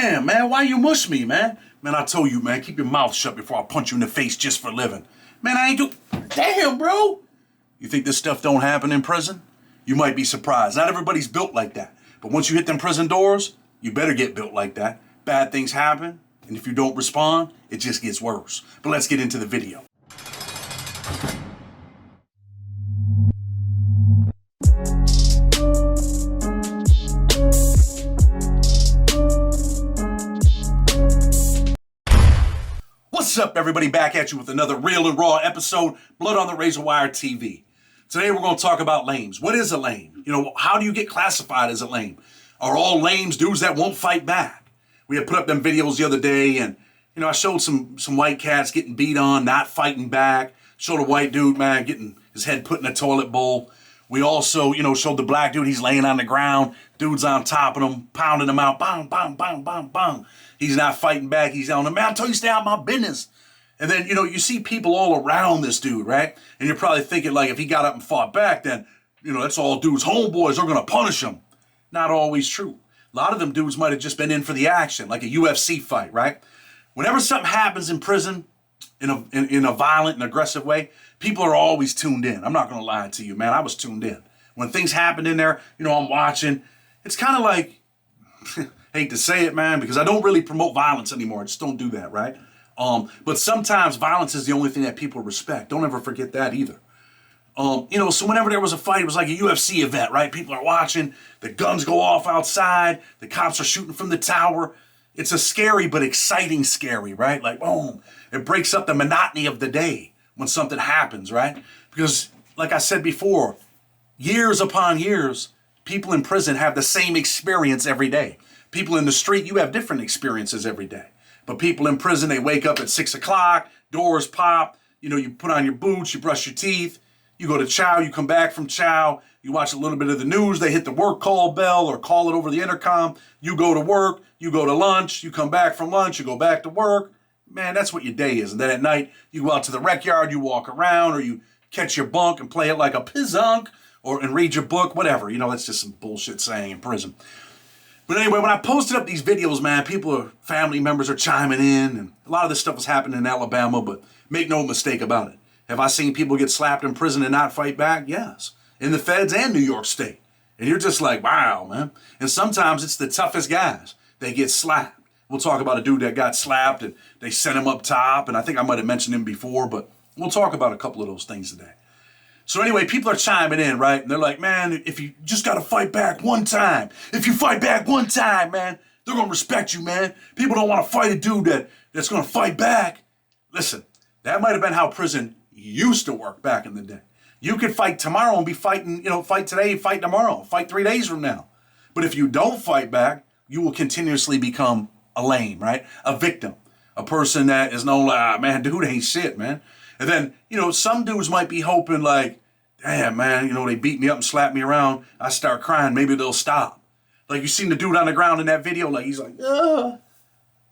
Damn, man, why you mush me, man? Man, I told you, man, keep your mouth shut before I punch you in the face just for living. Man, I ain't do... Damn, bro. You think this stuff don't happen in prison? You might be surprised. Not everybody's built like that. But once you hit them prison doors, you better get built like that. Bad things happen, and if you don't respond, it just gets worse. But let's get into the video. What's up, everybody? Back at you with another real and raw episode, Blood on the Razor Wire TV. Today we're going to talk about lames. What is a lame? You know, how do you get classified as a lame? Are all lames dudes that won't fight back? We had put up them videos the other day, and you know, I showed some white cats getting beat on, not fighting back. Showed a white dude, man, getting his head put in a toilet bowl. We also, you know, showed the black dude, he's laying on the ground, dude's on top of him, pounding him out, bang, bang, bang, bang, bang. He's not fighting back, he's on him, man, I told you stay out of my business. And then, you know, you see people all around this dude, right? And you're probably thinking, like, if he got up and fought back, then, you know, that's all dudes' homeboys are going to punish him. Not always true. A lot of them dudes might have just been in for the action, like a UFC fight, right? Whenever something happens in prison, in a violent and aggressive way, people are always tuned in. I'm not going to lie to you, man. I was tuned in. When things happened in there, you know, I'm watching. It's kind of like, hate to say it, man, because I don't really promote violence anymore. I just don't do that, right? But sometimes violence is the only thing that people respect. Don't ever forget that either. You know, so whenever there was a fight, it was like a UFC event, right? People are watching, the guns go off outside, the cops are shooting from the tower. It's a scary but exciting scary, right? Like, boom, it breaks up the monotony of the day when something happens, right? Because, like I said before, years upon years, people in prison have the same experience every day. People in the street, you have different experiences every day. But people in prison, they wake up at 6 o'clock, doors pop, you know, you put on your boots, you brush your teeth, you go to chow, you come back from chow, you watch a little bit of the news, they hit the work call bell or call it over the intercom, you go to work, you go to lunch, you come back from lunch, you go back to work. Man, that's what your day is. And then at night, you go out to the rec yard, you walk around, or you catch your bunk and play it like a pizzunk, and read your book, whatever. You know, that's just some bullshit saying in prison. But anyway, when I posted up these videos, man, family members are chiming in, and a lot of this stuff was happening in Alabama, but make no mistake about it. Have I seen people get slapped in prison and not fight back? Yes. In the feds and New York State. And you're just like, wow, man. And sometimes it's the toughest guys that get slapped. We'll talk about a dude that got slapped and they sent him up top, and I think I might have mentioned him before, but we'll talk about a couple of those things today. So anyway, people are chiming in, right? And they're like, man, if you just got to fight back one time, if you fight back one time, man, they're going to respect you, man. People don't want to fight a dude that's going to fight back. Listen, that might have been how prison used to work back in the day. You could fight tomorrow and be fighting, you know, fight today, fight tomorrow, fight 3 days from now. But if you don't fight back, you will continuously become a lame, right? A victim, a person that is known like, man, dude ain't shit, man. And then, you know, some dudes might be hoping like, damn, man, you know, they beat me up and slap me around. I start crying. Maybe they'll stop. Like, you seen the dude on the ground in that video? Like, he's like, ugh.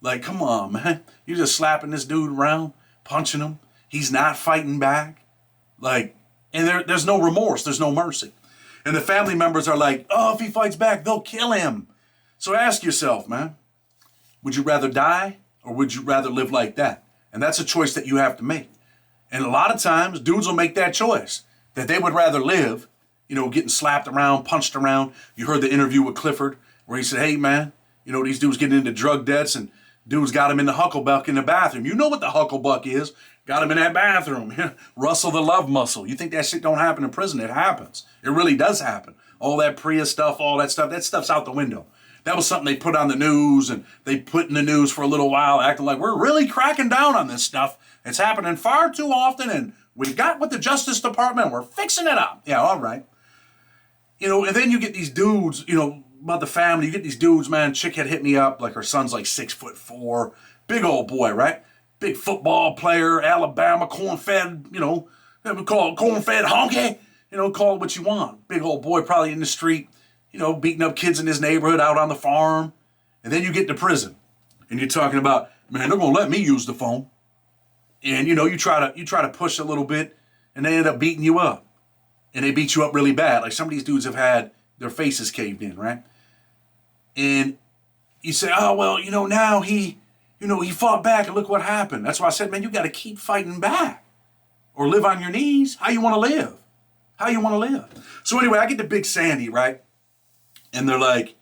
Like, come on, man. You're just slapping this dude around, punching him. He's not fighting back. Like, and there's no remorse. There's no mercy. And the family members are like, oh, if he fights back, they'll kill him. So ask yourself, man, would you rather die or would you rather live like that? And that's a choice that you have to make. And a lot of times, dudes will make that choice, that they would rather live, you know, getting slapped around, punched around. You heard the interview with Clifford where he said, hey, man, you know, these dudes getting into drug debts and dudes got him in the hucklebuck in the bathroom. You know what the hucklebuck is. Got him in that bathroom. Rustle the love muscle. You think that shit don't happen in prison? It happens. It really does happen. All that Prius stuff, all that stuff's out the window. That was something they put on the news, and they put in the news for a little while, acting like we're really cracking down on this stuff. It's happening far too often, and we got with the Justice Department, we're fixing it up. Yeah, all right. You know, and then you get these dudes, you know, about the family, you get these dudes, man, chick had hit me up, like her son's like 6'4", big old boy, right? Big football player, Alabama, corn-fed, you know, we call it corn-fed honky, you know, call it what you want. Big old boy probably in the street, you know, beating up kids in his neighborhood out on the farm. And then you get to prison, and you're talking about, man, they're going to let me use the phone. And, you know, you try to push a little bit, and they end up beating you up. And they beat you up really bad. Like some of these dudes have had their faces caved in, right? And you say, oh, well, now he fought back and look what happened. That's why I said, man, you got to keep fighting back or live on your knees. How you want to live? How you want to live? So anyway, I get to Big Sandy, right? And they're like,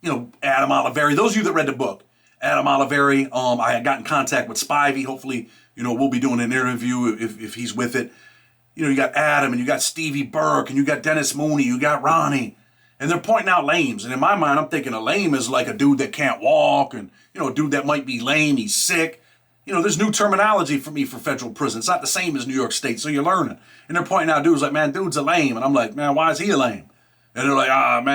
Adam Oliveri. Those of you that read the book, Adam Oliveri, I had got in contact with Spivey. Hopefully, we'll be doing an interview if he's with it. You got Adam and you got Stevie Burke and you got Dennis Mooney, you got Ronnie. And they're pointing out lames. And in my mind, I'm thinking a lame is like a dude that can't walk and, a dude that might be lame, he's sick. There's new terminology for me for federal prison. It's not the same as New York State, so you're learning. And they're pointing out dudes like, man, dude's a lame. And I'm like, man, why is he a lame? And they're like,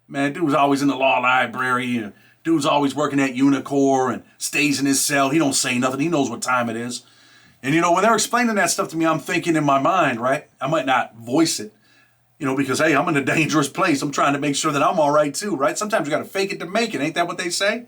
man, dude's always in the law library. And dude's always working at Unicor and stays in his cell. He don't say nothing. He knows what time it is. And, when they're explaining that stuff to me, I'm thinking in my mind, right? I might not voice it, because, hey, I'm in a dangerous place. I'm trying to make sure that I'm all right, too, right? Sometimes you got to fake it to make it. Ain't that what they say?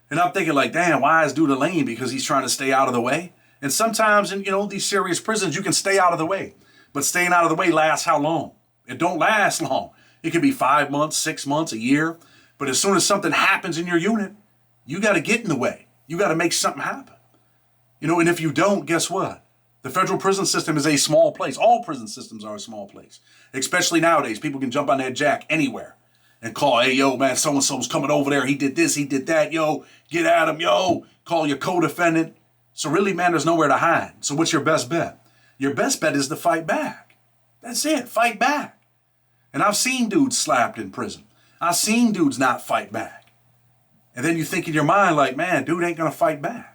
And I'm thinking like, damn, why is dude a lame? Because he's trying to stay out of the way. And sometimes in, these serious prisons, you can stay out of the way. But staying out of the way lasts how long? It don't last long. It could be 5 months, 6 months, a year. But as soon as something happens in your unit, you got to get in the way. You got to make something happen. And if you don't, guess what? The federal prison system is a small place. All prison systems are a small place. Especially nowadays, people can jump on that jack anywhere and call, hey, yo, man, so-and-so's coming over there. He did this, he did that. Yo, get at him, yo. Call your co-defendant. So really, man, there's nowhere to hide. So what's your best bet? Your best bet is to fight back. That's it, fight back. And I've seen dudes slapped in prison. I've seen dudes not fight back. And then you think in your mind like, man, dude ain't going to fight back.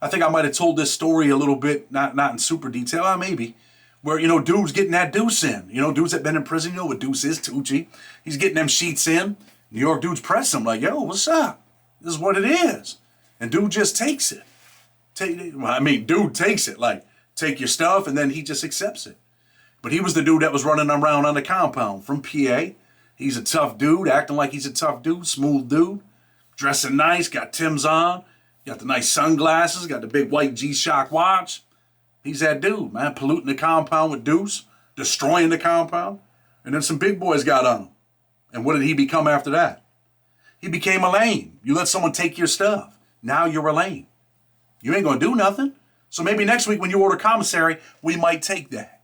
I think I might have told this story a little bit, not in super detail, maybe, where, dudes getting that deuce in. Dudes that been in prison, what deuce is, Tucci. He's getting them sheets in. New York dudes press him like, yo, what's up? This is what it is. And dude just takes it. Dude takes it. Like, take your stuff, and then he just accepts it. But he was the dude that was running around on the compound from PA. He's a tough dude, acting like he's a tough dude, smooth dude, dressing nice, got Tim's on. Got the nice sunglasses, got the big white G-Shock watch. He's that dude, man, polluting the compound with deuce, destroying the compound. And then some big boys got on him. And what did he become after that? He became a lame. You let someone take your stuff. Now you're a lame. You ain't going to do nothing. So maybe next week when you order commissary, we might take that.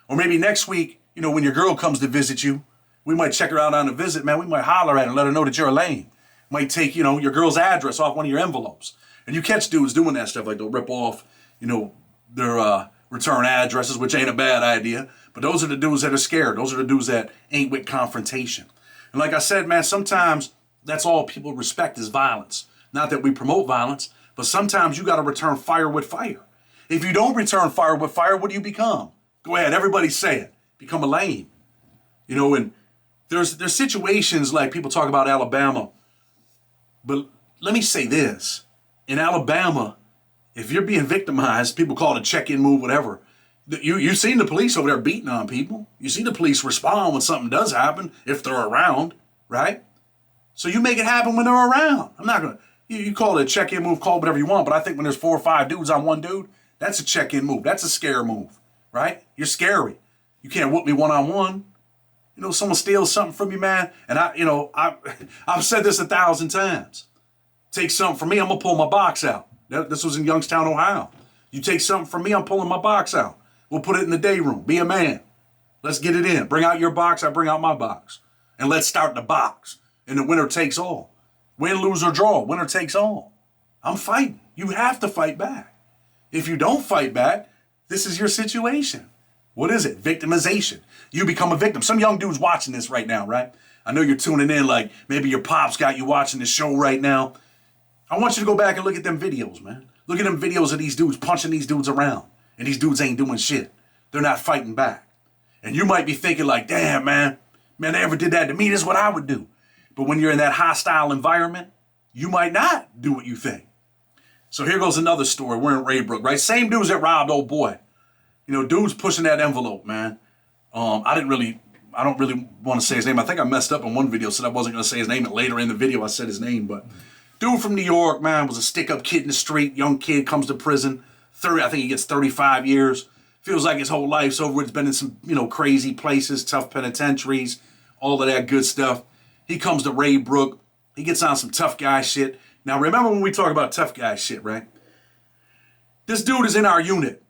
Or maybe next week, when your girl comes to visit you, we might check her out on a visit, man. We might holler at her and let her know that you're a lame. Might take, your girl's address off one of your envelopes. And you catch dudes doing that stuff, like they'll rip off, their return addresses, which ain't a bad idea. But those are the dudes that are scared. Those are the dudes that ain't with confrontation. And like I said, man, sometimes that's all people respect is violence. Not that we promote violence, but sometimes you got to return fire with fire. If you don't return fire with fire, what do you become? Go ahead, everybody say it. Become a lame. And there's situations like people talk about Alabama. But let me say this. In Alabama, if you're being victimized, people call it a check-in move, whatever. You've seen the police over there beating on people. You see the police respond when something does happen, if they're around, right? So you make it happen when they're around. I'm not going to, you call it a check-in move, call it whatever you want, but I think when there's 4 or 5 dudes on one dude, that's a check-in move. That's a scare move, right? You're scary. You can't whoop me one-on-one. Someone steals something from you, man, and I've said this 1,000 times. Take something from me, I'm going to pull my box out. This was in Youngstown, Ohio. You take something from me, I'm pulling my box out. We'll put it in the day room. Be a man. Let's get it in. Bring out your box, I bring out my box. And let's start the box. And the winner takes all. Win, lose, or draw. Winner takes all. I'm fighting. You have to fight back. If you don't fight back, this is your situation. What is it? Victimization. You become a victim. Some young dude's watching this right now, right? I know you're tuning in like maybe your pops got you watching this show right now. I want you to go back and look at them videos, man. Look at them videos of these dudes punching these dudes around. And these dudes ain't doing shit. They're not fighting back. And you might be thinking like, damn, man, they ever did that to me. This is what I would do. But when you're in that hostile environment, you might not do what you think. So here goes another story. We're in Raybrook, right? Same dudes that robbed old boy. Dudes pushing that envelope, man. I don't really want to say his name. I think I messed up in one video, said I wasn't going to say his name. And later in the video, I said his name. But dude from New York, man, was a stick-up kid in the street. Young kid comes to prison. I think he gets 35 years. Feels like his whole life's over. It's been in some, crazy places, tough penitentiaries, all of that good stuff. He comes to Raybrook. He gets on some tough guy shit. Now, remember when we talk about tough guy shit, right? This dude is in our unit.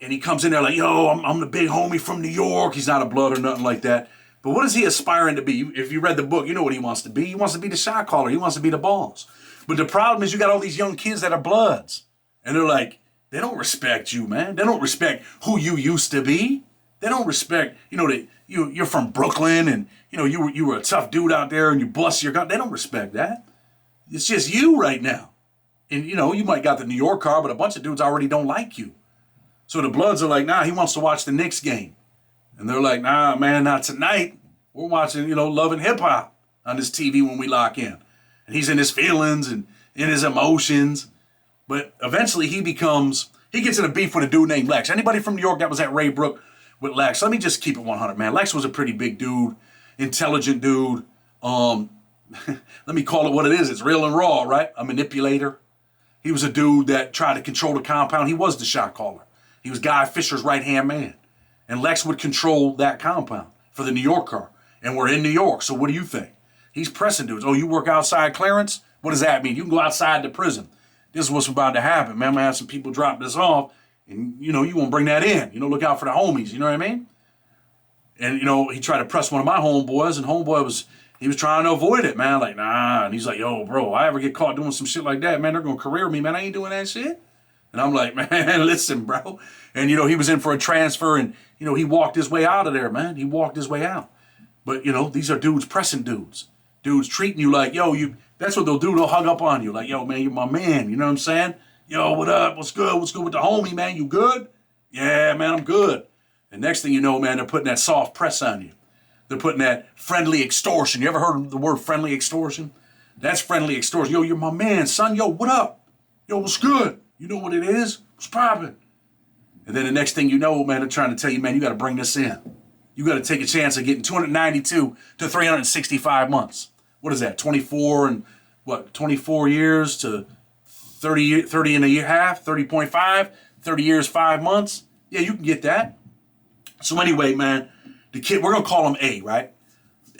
And he comes in there like, yo, I'm the big homie from New York. He's not a blood or nothing like that. But what is he aspiring to be? If you read the book, you know what he wants to be. He wants to be the shot caller. He wants to be the boss. But the problem is you got all these young kids that are bloods. And they're like, they don't respect you, man. They don't respect who you used to be. They don't respect, that you're from Brooklyn and, you were a tough dude out there and you bust your gun. They don't respect that. It's just you right now. And, you might got the New York car, but a bunch of dudes already don't like you. So the bloods are like, nah, he wants to watch the Knicks game. And they're like, nah, man, not tonight. We're watching, Love and Hip Hop on this TV when we lock in. And he's in his feelings and in his emotions. But eventually he gets in a beef with a dude named Lex. Anybody from New York that was at Ray Brook with Lex? Let me just keep it 100, man. Lex was a pretty big dude, intelligent dude. Let me call it what it is. It's real and raw, right? A manipulator. He was a dude that tried to control the compound. He was the shot caller. He was Guy Fisher's right-hand man. And Lex would control that compound for the New York car. And we're in New York, so what do you think? He's pressing dudes. Oh, you work outside clearance? What does that mean? You can go outside the prison. This is what's about to happen, man. I'm going to have some people drop this off, and, you won't bring that in. Look out for the homies, you know what I mean? And, he tried to press one of my homeboys, and homeboy he was trying to avoid it, man. Like, nah. And he's like, yo, bro, I ever get caught doing some shit like that, man, they're going to career me, man. I ain't doing that shit. And I'm like, man, listen, bro. And, he was in for a transfer, and, he walked his way out of there, man. He walked his way out. But, these are dudes pressing dudes. Dudes treating you like, yo, that's what they'll do. They'll hug up on you. Like, yo, man, you're my man. You know what I'm saying? Yo, what up? What's good? What's good with the homie, man? You good? Yeah, man, I'm good. And next thing you know, man, they're putting that soft press on you. They're putting that friendly extortion. You ever heard of the word friendly extortion? That's friendly extortion. Yo, you're my man, son. Yo, what up? Yo, what's good? You know what it is? What's poppin'? And then the next thing you know, man, they're trying to tell you, man, you got to bring this in. You got to take a chance of getting 292 to 365 months. What is that? 24 years to 30 and a year half, 30.5, 30 years, 5 months. Yeah, you can get that. So anyway, man, the kid, we're going to call him A, right?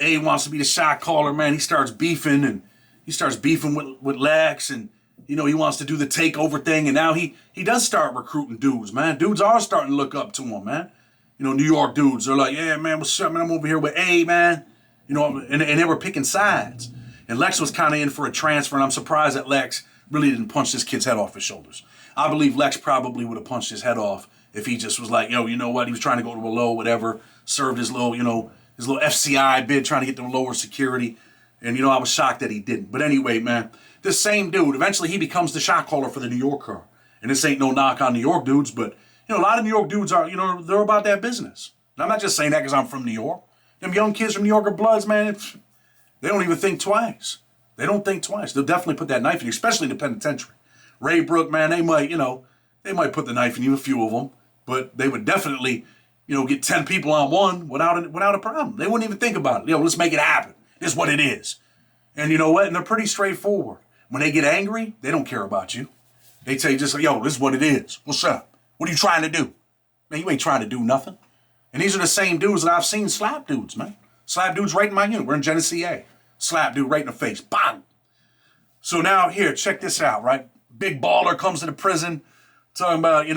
A wants to be the shot caller, man. He starts beefing with Lex, and, he wants to do the takeover thing. And now he does start recruiting dudes, man. Dudes are starting to look up to him, man. New York dudes. They're like, yeah, man, what's up, man? I'm over here with A, man. And they were picking sides. And Lex was kind of in for a transfer, and I'm surprised that Lex really didn't punch this kid's head off his shoulders. I believe Lex probably would have punched his head off if he just was like, yo, you know what? He was trying to go to a low, whatever, served his little FCI bid, trying to get the lower security. And, I was shocked that he didn't. But anyway, man, this same dude, eventually he becomes the shot caller for the New York car. And this ain't no knock on New York dudes, but, a lot of New York dudes are, they're about that business. And I'm not just saying that because I'm from New York. Them young kids from New York are bloods, man. They don't even think twice. They don't think twice. They'll definitely put that knife in you, especially in the penitentiary. Ray Brook, man, they might put the knife in you, a few of them, but they would definitely, get 10 people on one without a problem. They wouldn't even think about it. Let's make it happen. This is what it is. And you know what? And they're pretty straightforward. When they get angry, they don't care about you. They tell you just like, yo, this is what it is. What's up? What are you trying to do? Man, you ain't trying to do nothing. And these are the same dudes that I've seen slap dudes, man. Slap dudes right in my unit. We're in Genesee A. Slap dude right in the face. Bang! So now, here, check this out, right? Big baller comes to the prison, talking about,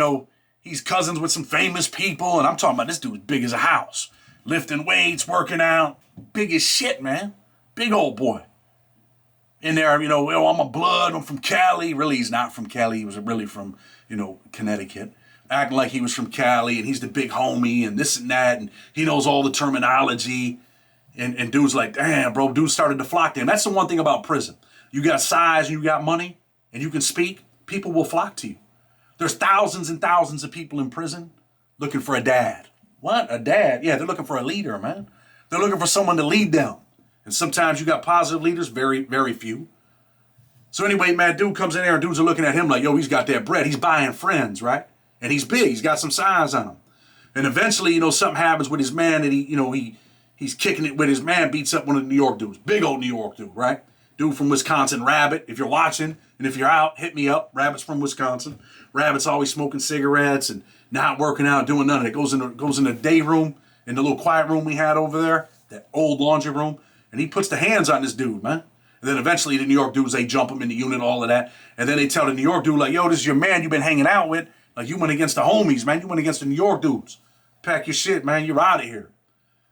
he's cousins with some famous people, and I'm talking about this dude's big as a house. Lifting weights, working out. Big as shit, man. Big old boy. In there, I'm a blood, I'm from Cali. Really, he's not from Cali. He was really from, Connecticut. Acting like he was from Cali, and he's the big homie, and this and that, and he knows all the terminology. And dude's like, damn, bro, dude started to flock to him. That's the one thing about prison. You got size, and you got money, and you can speak, people will flock to you. There's thousands and thousands of people in prison looking for a dad. What? A dad? Yeah, they're looking for a leader, man. They're looking for someone to lead them. And sometimes you got positive leaders, very, very few. So anyway, man, dude comes in there, and dudes are looking at him like, yo, he's got that bread. He's buying friends, right? And he's big. He's got some size on him. And eventually, something happens with his man, and he's kicking it with his man, beats up one of the New York dudes. Big old New York dude, right? Dude from Wisconsin, Rabbit. If you're watching, and if you're out, hit me up. Rabbit's from Wisconsin. Rabbit's always smoking cigarettes and not working out, doing none of it. Goes in the day room, in the little quiet room we had over there, that old laundry room, and he puts the hands on this dude, man. And then eventually the New York dudes, they jump him in the unit, all of that. And then they tell the New York dude, like, yo, this is your man you've been hanging out with. Like, you went against the homies, man. You went against the New York dudes. Pack your shit, man. You're out of here.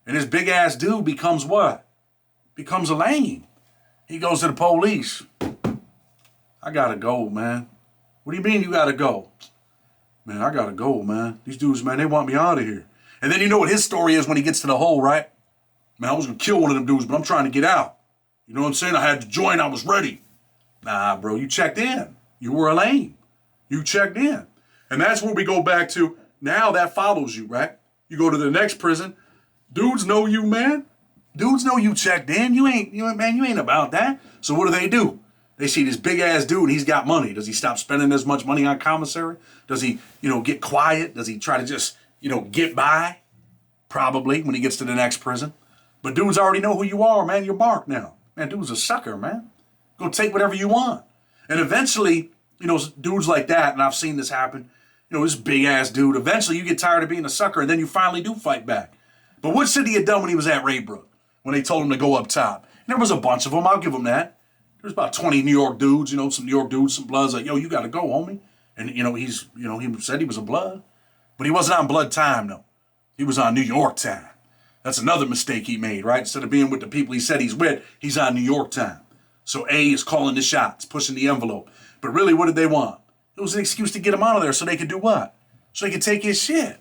And this big-ass dude becomes what? Becomes a lame. He goes to the police. I gotta go, man. What do you mean you gotta go? Man, I gotta go, man. These dudes, man, they want me out of here. And then you know what his story is when he gets to the hole, right? Man, I was gonna kill one of them dudes, but I'm trying to get out. You know what I'm saying? I had to join. I was ready. Nah, bro, you checked in. You were a lame. You checked in. And that's where we go back to. Now that follows you, right? You go to the next prison. Dudes know you, man. Dudes know you checked in. You ain't about that. So what do? They see this big ass dude and he's got money. Does he stop spending as much money on commissary? Does he, get quiet? Does he try to just, get by? Probably when he gets to the next prison. But dudes already know who you are, man. You're marked now. Man, dude's a sucker, man. Go take whatever you want. And eventually, dudes like that, and I've seen this happen, this big ass dude, eventually you get tired of being a sucker and then you finally do fight back. But what should he have done when he was at Raybrook? When they told him to go up top? And there was a bunch of them, I'll give him that. There's about 20 New York dudes, some New York dudes, some bloods, like, yo, you got to go, homie. And, he said he was a blood. But he wasn't on blood time, though. He was on New York time. That's another mistake he made, right? Instead of being with the people he said he's with, he's on New York time. So A is calling the shots, pushing the envelope. But really, what did they want? It was an excuse to get him out of there so they could do what? So they could take his shit.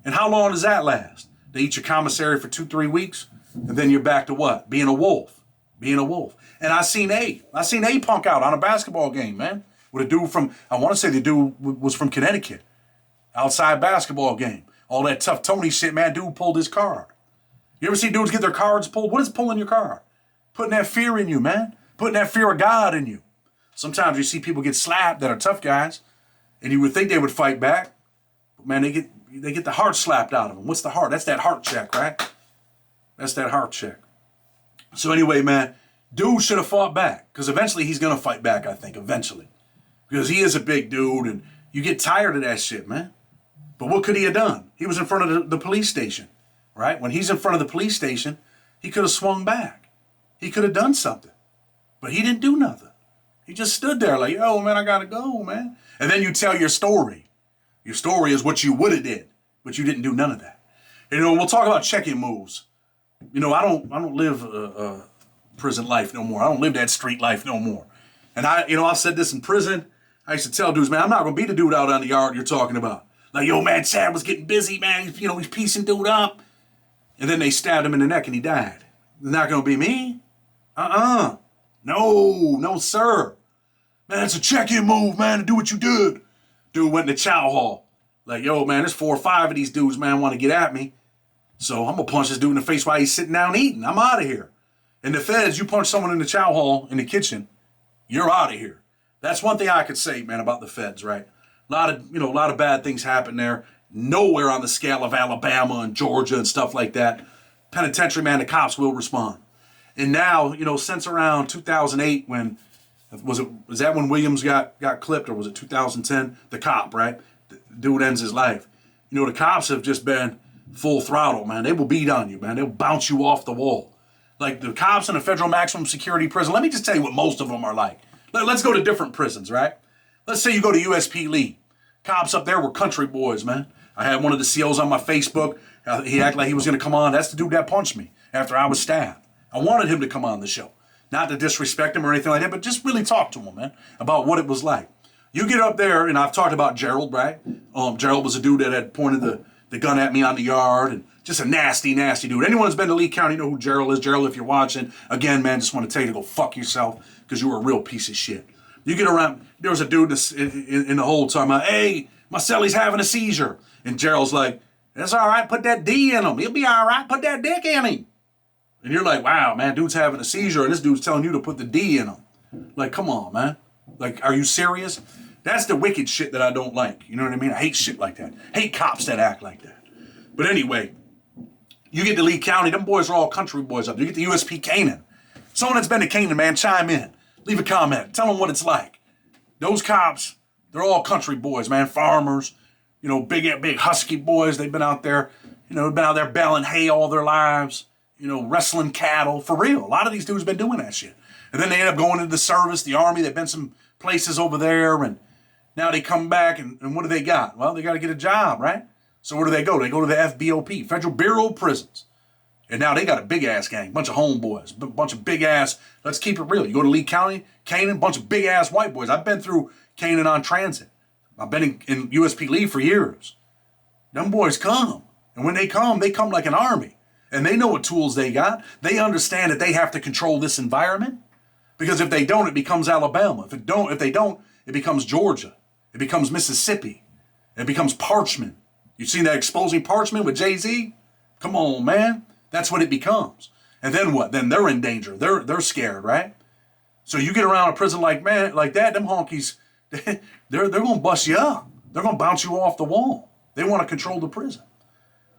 And how long does that last? They eat your commissary for 2-3 weeks, and then you're back to what? Being a wolf. Being a wolf. And I seen A punk out on a basketball game, man. With a dude from, I want to say the dude was from Connecticut. Outside basketball game. All that tough Tony shit, man. Dude pulled his card. You ever see dudes get their cards pulled? What is pulling your card? Putting that fear in you, man. Putting that fear of God in you. Sometimes you see people get slapped that are tough guys, and you would think they would fight back. But man, they get the heart slapped out of them. What's the heart? That's that heart check, right? That's that heart check. So anyway, man, dude should have fought back, because eventually he's going to fight back, I think, eventually. Because he is a big dude, and you get tired of that shit, man. But what could he have done? He was in front of the police station, right? When he's in front of the police station, he could have swung back. He could have done something. But he didn't do nothing. He just stood there like, yo, man, I got to go, man. And then you tell your story. Your story is what you would have did, but you didn't do none of that. We'll talk about checking moves. I don't live a prison life no more. I don't live that street life no more. And I've said this in prison. I used to tell dudes, man, I'm not going to be the dude out on the yard you're talking about. Like, yo, man, Chad was getting busy, man. He's piecing dude up. And then they stabbed him in the neck and he died. It's not going to be me. No, sir. Man, it's a check-in move, man, to do what you did. Dude went in the chow hall. Like, yo, man, there's 4 or 5 of these dudes, man, want to get at me. So I'm going to punch this dude in the face while he's sitting down eating. I'm out of here. In the feds, you punch someone in the chow hall, in the kitchen, you're out of here. That's one thing I could say, man, about the feds, right? A lot of bad things happen there. Nowhere on the scale of Alabama and Georgia and stuff like that. Penitentiary, man, the cops will respond. And now, since around 2008, was that when Williams got clipped, or was it 2010? The cop, right? The dude ends his life. The cops have just been full throttle, man. They will beat on you, man. They'll bounce you off the wall. Like the cops in a federal maximum security prison, let me just tell you what most of them are like. Let's go to different prisons, right? Let's say you go to USP Lee. Cops up there were country boys, man. I had one of the COs on my Facebook. He acted like he was going to come on. That's the dude that punched me after I was stabbed. I wanted him to come on the show. Not to disrespect him or anything like that, but just really talk to him, man, about what it was like. You get up there, and I've talked about Gerald, right? Gerald was a dude that had pointed the gun at me on the yard, and just a nasty, nasty dude. Anyone who's been to Lee County know who Gerald is. Gerald, if you're watching, again, man, just want to tell you to go fuck yourself, because you were a real piece of shit. You get around, there was a dude in the hole talking about, hey, my cellie's having a seizure. And Gerald's like, that's all right, put that D in him. He'll be all right, put that dick in him. And you're like, wow, man, dude's having a seizure, and this dude's telling you to put the D in him. Like, come on, man. Like, are you serious? That's the wicked shit that I don't like. You know what I mean? I hate shit like that. Hate cops that act like that. But anyway, you get to Lee County, them boys are all country boys up there. You get to USP Canaan. Someone that's been to Canaan, man, chime in. Leave a comment. Tell them what it's like. Those cops, they're all country boys, man. Farmers, big husky boys. They've been out there, baling hay all their lives, wrestling cattle. For real. A lot of these dudes been doing that shit. And then they end up going into the service, the Army. They've been some places over there, and now they come back, and what do they got? Well, they got to get a job, right? So where do they go? They go to the FBOP, Federal Bureau of Prisons. And now they got a big-ass gang, bunch of homeboys, bunch of big-ass, let's keep it real. You go to Lee County, Canaan, bunch of big-ass white boys. I've been through Canaan on transit. I've been in USP Lee for years. Them boys come. And when they come like an army. And they know what tools they got. They understand that they have to control this environment. Because if they don't, it becomes Alabama. If they don't, it becomes Georgia. It becomes Mississippi. It becomes Parchment. You seen that Exposing Parchment with Jay-Z? Come on, man. That's what it becomes. And then what? Then they're in danger. They're scared, right? So you get around a prison like that, them honkies, they're going to bust you up. They're going to bounce you off the wall. They want to control the prison.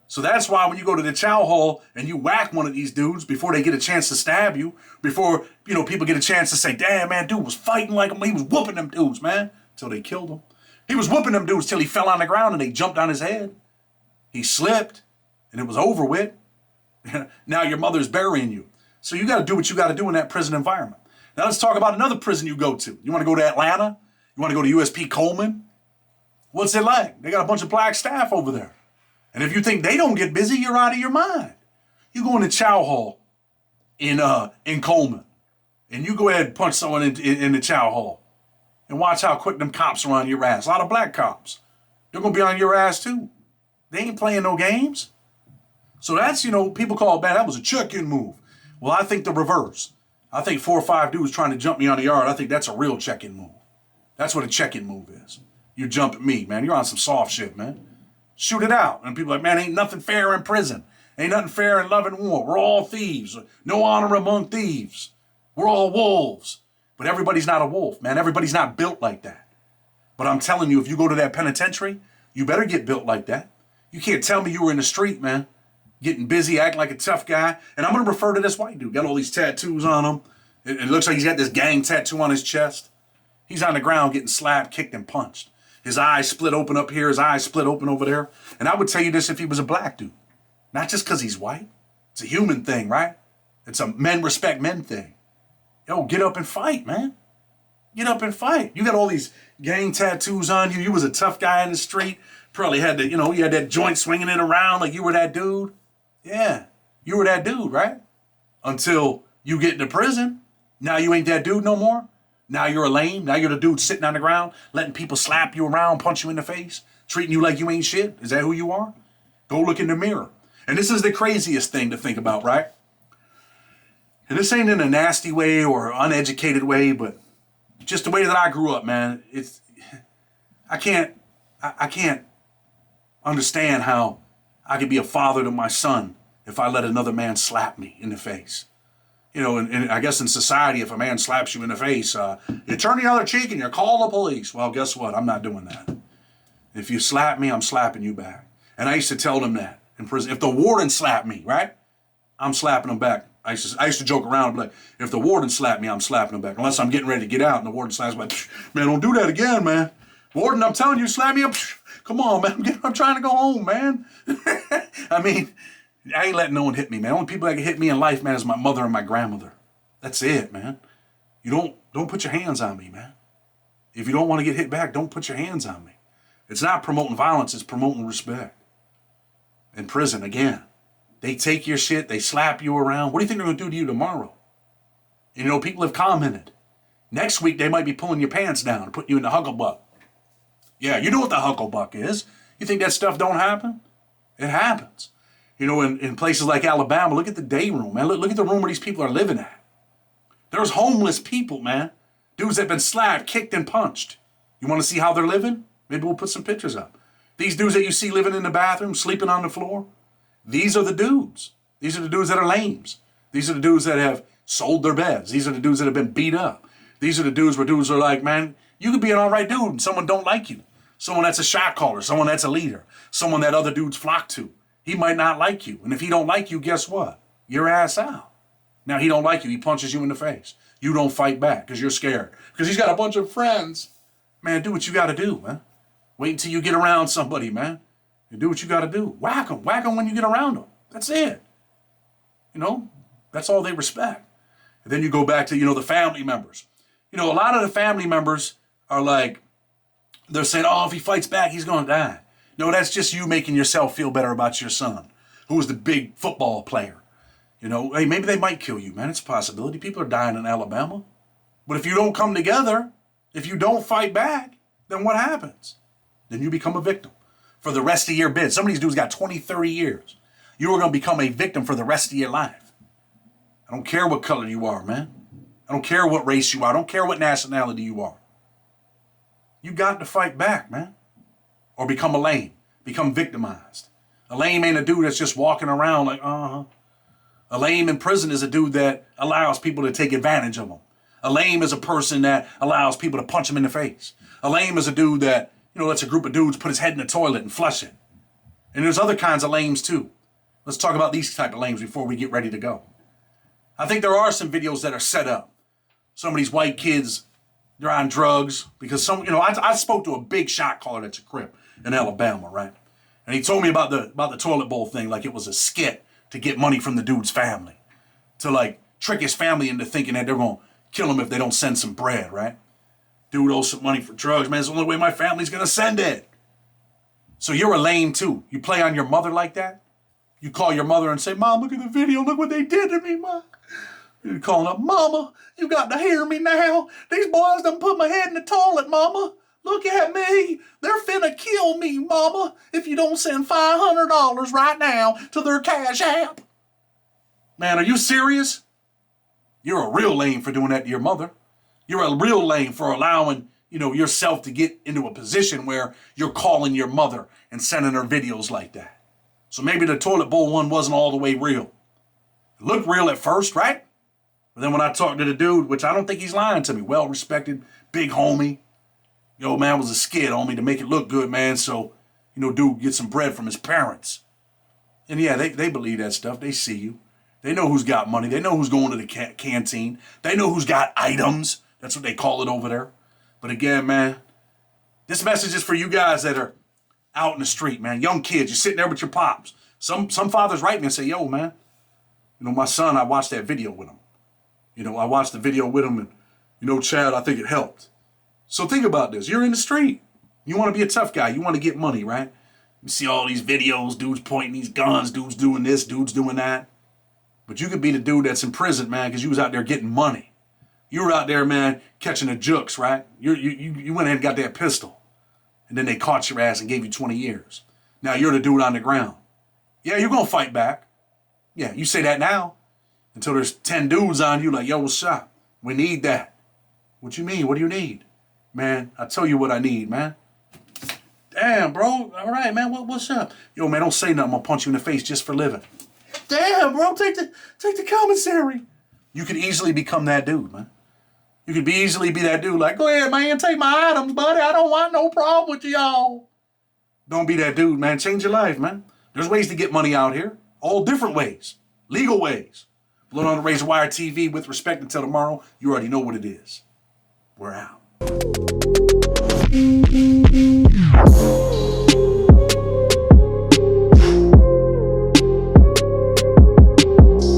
So that's why when you go to the chow hall and you whack one of these dudes before they get a chance to stab you, before, people get a chance to say, damn, man, dude was fighting like him. He was whooping them dudes, man, until they killed him. He was whooping them dudes till he fell on the ground and they jumped on his head. He slipped and it was over with. Now your mother's burying you. So you got to do what you got to do in that prison environment. Now let's talk about another prison you go to. You want to go to Atlanta? You want to go to USP Coleman? What's it like? They got a bunch of black staff over there. And if you think they don't get busy, you're out of your mind. You go in the chow hall in Coleman, and you go ahead and punch someone in the chow hall, and watch how quick them cops are on your ass. A lot of black cops. They're going to be on your ass too. They ain't playing no games. So that's, people call it bad. That was a check-in move. Well, I think the reverse. I think 4 or 5 dudes trying to jump me on the yard. I think that's a real check-in move. That's what a check-in move is. You jump at me, man. You're on some soft shit, man. Shoot it out. And people are like, man, ain't nothing fair in prison. Ain't nothing fair in love and war. We're all thieves. No honor among thieves. We're all wolves. But everybody's not a wolf, man. Everybody's not built like that. But I'm telling you, if you go to that penitentiary, you better get built like that. You can't tell me you were in the street, man, getting busy, acting like a tough guy. And I'm going to refer to this white dude. Got all these tattoos on him. It looks like he's got this gang tattoo on his chest. He's on the ground getting slapped, kicked, and punched. His eyes split open up here, his eyes split open over there. And I would tell you this if he was a black dude. Not just because he's white. It's a human thing, right? It's a men respect men thing. Yo, get up and fight, man. Get up and fight. You got all these gang tattoos on you. You was a tough guy in the street. Probably had you had that joint swinging it around like you were that dude. Yeah, you were that dude, right? Until you get into prison. Now you ain't that dude no more. Now you're a lame. Now you're the dude sitting on the ground, letting people slap you around, punch you in the face, treating you like you ain't shit. Is that who you are? Go look in the mirror. And this is the craziest thing to think about, right? And this ain't in a nasty way or uneducated way, but just the way that I grew up, man. I can't understand how I could be a father to my son if I let another man slap me in the face. And I guess in society, if a man slaps you in the face, you turn the other cheek and you call the police. Well, guess what? I'm not doing that. If you slap me, I'm slapping you back. And I used to tell them that in prison. If the warden slapped me, right, I'm slapping them back. I used to joke around, like, if the warden slapped me, I'm slapping him back. Unless I'm getting ready to get out and the warden slaps me, like, man, don't do that again, man. Warden, I'm telling you, slap me up. Come on, man. I'm trying to go home, man. I mean, I ain't letting no one hit me, man. Only people that can hit me in life, man, is my mother and my grandmother. That's it, man. You don't put your hands on me, man. If you don't want to get hit back, don't put your hands on me. It's not promoting violence, it's promoting respect. In prison, again, they take your shit, they slap you around. What do you think they're going to do to you tomorrow? And people have commented. Next week, they might be pulling your pants down and putting you in the hucklebuck. Yeah, you know what the hucklebuck is. You think that stuff don't happen? It happens. In places like Alabama, look at the day room, man. Look at the room where these people are living at. There's homeless people, man. Dudes that have been slapped, kicked, and punched. You want to see how they're living? Maybe we'll put some pictures up. These dudes that you see living in the bathroom, sleeping on the floor, these are the dudes. These are the dudes that are lames. These are the dudes that have sold their beds. These are the dudes that have been beat up. These are the dudes where dudes are like, man, you could be an all right dude and someone don't like you. Someone that's a shot caller, someone that's a leader, someone that other dudes flock to. He might not like you. And if he don't like you, guess what? Your ass out. Now he don't like you. He punches you in the face. You don't fight back because you're scared. Because he's got a bunch of friends. Man, do what you got to do, man. Wait until you get around somebody, man. And do what you got to do. Whack them. Whack them when you get around them. That's it. That's all they respect. And then you go back to, the family members. A lot of the family members are like, they're saying, oh, if he fights back, he's going to die. No, that's just you making yourself feel better about your son, who was the big football player. Hey, maybe they might kill you, man. It's a possibility. People are dying in Alabama. But if you don't come together, if you don't fight back, then what happens? Then you become a victim for the rest of your bid. Some of these dudes got 20, 30 years. You are going to become a victim for the rest of your life. I don't care what color you are, man. I don't care what race you are. I don't care what nationality you are. You got to fight back, man. Or become a lame. Become victimized. A lame ain't a dude that's just walking around like, A lame in prison is a dude that allows people to take advantage of him. A lame is a person that allows people to punch him in the face. A lame is a dude that, lets a group of dudes put his head in the toilet and flush it. And there's other kinds of lames too. Let's talk about these type of lames before we get ready to go. I think there are some videos that are set up. Some of these white kids, they're on drugs because I spoke to a big shot caller that's a Crip in Alabama, right? And he told me about the toilet bowl thing like it was a skit to get money from the dude's family. To like trick his family into thinking that they're going to kill him if they don't send some bread, right? Dude owes some money for drugs, man. It's the only way my family's going to send it. So you're a lame too. You play on your mother like that? You call your mother and say, Mom, look at the video. Look what they did to me, Mom. You're calling up, Mama, you got to hear me now. These boys done put my head in the toilet, Mama. Look at me. They're finna kill me, Mama, if you don't send $500 right now to their Cashapp. Man, are you serious? You're a real lame for doing that to your mother. You're a real lame for allowing, yourself to get into a position where you're calling your mother and sending her videos like that. So maybe the toilet bowl one wasn't all the way real. It looked real at first, right? But then when I talked to the dude, which I don't think he's lying to me, well-respected, big homie. Yo, man, was a skid on me to make it look good, man. So, dude get some bread from his parents. And yeah, they believe that stuff. They see you. They know who's got money. They know who's going to the canteen. They know who's got items. That's what they call it over there. But again, man, this message is for you guys that are out in the street, man. Young kids, you're sitting there with your pops. Some fathers write me and say, yo, man, my son, I watched that video with him. I watched the video with him and, Chad, I think it helped. So think about this. You're in the street. You want to be a tough guy. You want to get money, right? You see all these videos, dudes pointing these guns, dudes doing this, dudes doing that. But you could be the dude that's in prison, man, because you was out there getting money. You were out there, man, catching the jooks, right? You went ahead and got that pistol. And then they caught your ass and gave you 20 years. Now you're the dude on the ground. Yeah, you're going to fight back. Yeah, you say that now. Until there's 10 dudes on you like, yo, what's up? We need that. What you mean? What do you need? Man, I'll tell you what I need, man. Damn, bro. All right, man, what's up? Yo, man, don't say nothing. I'm going to punch you in the face just for living. Damn, bro, take the commissary. You could easily become that dude, man. You could easily be that dude like, go ahead, man, take my items, buddy. I don't want no problem with y'all. Don't be that dude, man. Change your life, man. There's ways to get money out here. All different ways. Legal ways. Blood on the Razor Wire TV. With respect until tomorrow, you already know what it is. We're out.